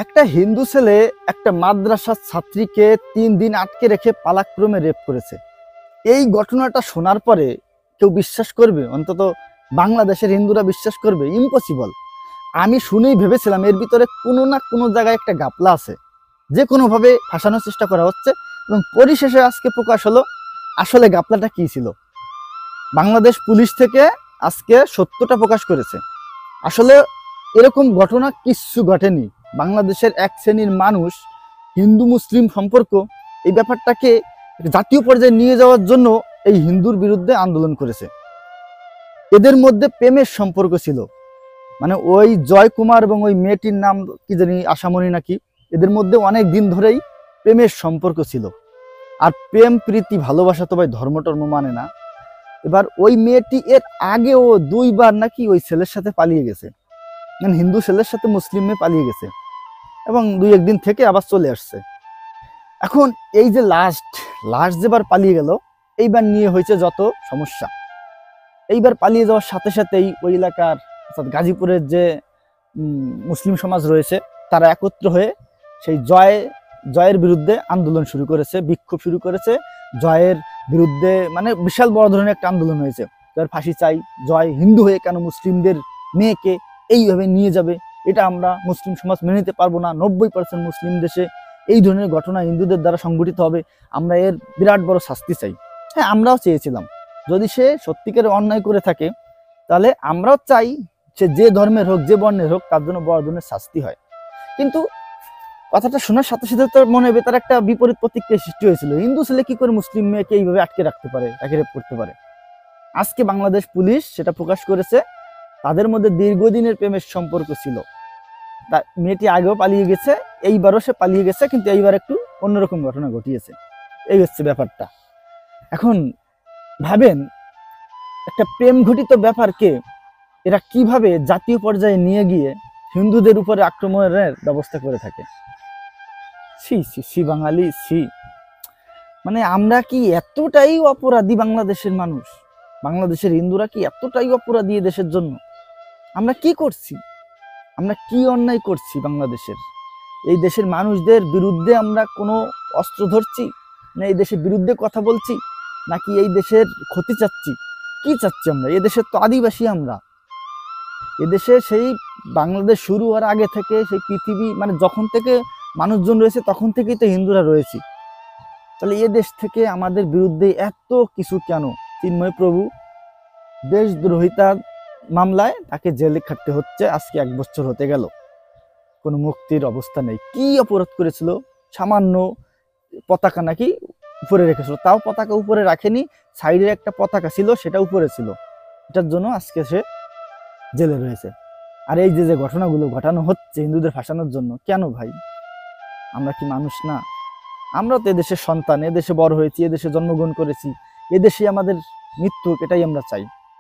একটা হিন্দু ছেলে একটা মাদ্রাসার ছাত্রীকে 3 দিন আটকে রেখে পালাক্রমে রেপ করেছে। এই ঘটনাটা শোনার পরে কেউ বিশ্বাস করবে? অন্তত বাংলাদেশের হিন্দুরা বিশ্বাস করবে? ইম্পসিবল। আমি শুনেই ভেবেছিলাম এর ভিতরে কোনো না কোনো জায়গায় একটা ঘাপলা আছে, যে কোনোভাবে ফাঁসানোর চেষ্টা করা হচ্ছে, এবং পরিশেষে আজকে প্রকাশ হলো আসলে ঘাপলাটা কি ছিল। বাংলাদেশ পুলিশ থেকে আজকে সত্যটা প্রকাশ করেছে। আসলে এরকম ঘটনা কিচ্ছু ঘটেনি। বাংলাদেশের এক শ্রেণীর মানুষ হিন্দু মুসলিম সম্পর্ক, এই ব্যাপারটাকে জাতীয় পর্যায়ে নিয়ে যাওয়ার জন্য এই হিন্দুর বিরুদ্ধে আন্দোলন করেছে। এদের মধ্যে প্রেমের সম্পর্ক ছিল, মানে ওই জয় কুমার এবং ওই মেয়েটির নাম কি জানি, আশামণি নাকি, এদের মধ্যে অনেক দিন ধরেই প্রেমের সম্পর্ক ছিল। আর প্রেম প্রীতি ভালোবাসা তো ভাই ধর্ম টর্ম মানে না। এবার ওই মেয়েটি এর আগেও 2বার নাকি ওই ছেলের সাথে পালিয়ে গেছে, মানে হিন্দু ছেলের সাথে মুসলিম মেয়ে পালিয়ে গেছে, এবং 2-1 দিন থেকে আবার চলে আসছে। এখন এই যে লাস্ট যেবার পালিয়ে গেল, এইবার নিয়ে হয়েছে যত সমস্যা। এইবার পালিয়ে যাওয়ার সাথে সাথেই ওই এলাকার অর্থাৎ গাজীপুরের যে মুসলিম সমাজ রয়েছে, তারা একত্র হয়ে সেই জয়ের বিরুদ্ধে আন্দোলন শুরু করেছে, বিক্ষোভ শুরু করেছে। জয়ের বিরুদ্ধে মানে বিশাল বড় ধরনের একটা আন্দোলন হয়েছে। জয়ের ফাঁসি চাই, জয় হিন্দু হয়ে কেন মুসলিমদের মেয়েকে এইভাবে নিয়ে যাবে, এটা আমরা মুসলিম সমাজ মেনে নিতে পারবো না। 90% মুসলিম দেশে এই ধরনের ঘটনা হিন্দুদের দ্বারা সংঘটিত হবে, আমরা এর বিরাট বড় শাস্তি চাই। হ্যাঁ, আমরাও চেয়েছিলাম, যদি সে সত্যিকারের অন্যায় করে থাকে তাহলে আমরাও চাই সে যে ধর্মের হোক, যে বর্ণের হোক, তার জন্য বড় ধরনের শাস্তি হয়। কিন্তু কথাটা শোনার সাথে সাথে তার মনে হবে তার একটা বিপরীত প্রতিক্রিয়া সৃষ্টি হয়েছিল। হিন্দু ছেলে কি করে মুসলিম মেয়েকে এইভাবে আটকে রাখতে পারে, তাকে রেপ করতে পারে? আজকে বাংলাদেশ পুলিশ সেটা প্রকাশ করেছে, তাদের মধ্যে দীর্ঘদিনের প্রেমের সম্পর্ক ছিল। তা মেয়েটি আগেও পালিয়ে গেছে, এইবারও সে পালিয়ে গেছে, কিন্তু এইবার একটু অন্যরকম ঘটনা ঘটিয়েছে। এই হচ্ছে ব্যাপারটা। এখন ভাবেন, একটা প্রেম ঘটিত ব্যাপারকে এরা কিভাবে জাতীয় পর্যায়ে নিয়ে গিয়ে হিন্দুদের উপরে আক্রমণের ব্যবস্থা করে থাকে। সি বাঙালি, সি। মানে আমরা কি এতটাই অপরাধী? বাংলাদেশের মানুষ, বাংলাদেশের হিন্দুরা কি এতটাই অপরাধী দেশের জন্য? আমরা কি করছি? আমরা কি অন্যায় করছি? বাংলাদেশের এই দেশের মানুষদের বিরুদ্ধে আমরা কোনো অস্ত্র ধরছি, না এই দেশের বিরুদ্ধে কথা বলছি, নাকি এই দেশের ক্ষতি চাচ্ছি? কি চাচ্ছি আমরা? এদেশের তো আদিবাসী আমরা। এদেশে সেই বাংলাদেশ শুরু হওয়ার আগে থেকে, সেই পৃথিবী মানে যখন থেকে মানুষজন রয়েছে তখন থেকেই তো হিন্দুরা রয়েছি। তাহলে এ দেশ থেকে আমাদের বিরুদ্ধে এত কিছু কেন? চিন্ময় প্রভু দেশদ্রোহিতার মামলায় তাকে জেলে খাটতে হচ্ছে, আজকে 1 বছর হতে গেল, কোনো মুক্তির অবস্থা নেই। কি অপরাধ করেছিল? সামান্য পতাকা নাকি উপরে রেখেছিল, তাও পতাকা উপরে রাখেনি, সাইডের একটা পতাকা ছিল সেটা উপরে ছিল, এটার জন্য আজকে সে জেলে রয়েছে। আর এই যে ঘটনাগুলো ঘটানো হচ্ছে হিন্দুদের ফাঁসানোর জন্য, কেন ভাই? আমরা কি মানুষ না? আমরা তো এদেশের সন্তান, এদেশে বড় হয়েছি, এদেশে জন্মগ্রহণ করেছি, এদেশে আমাদের মৃত্যু, এটাই আমরা চাই।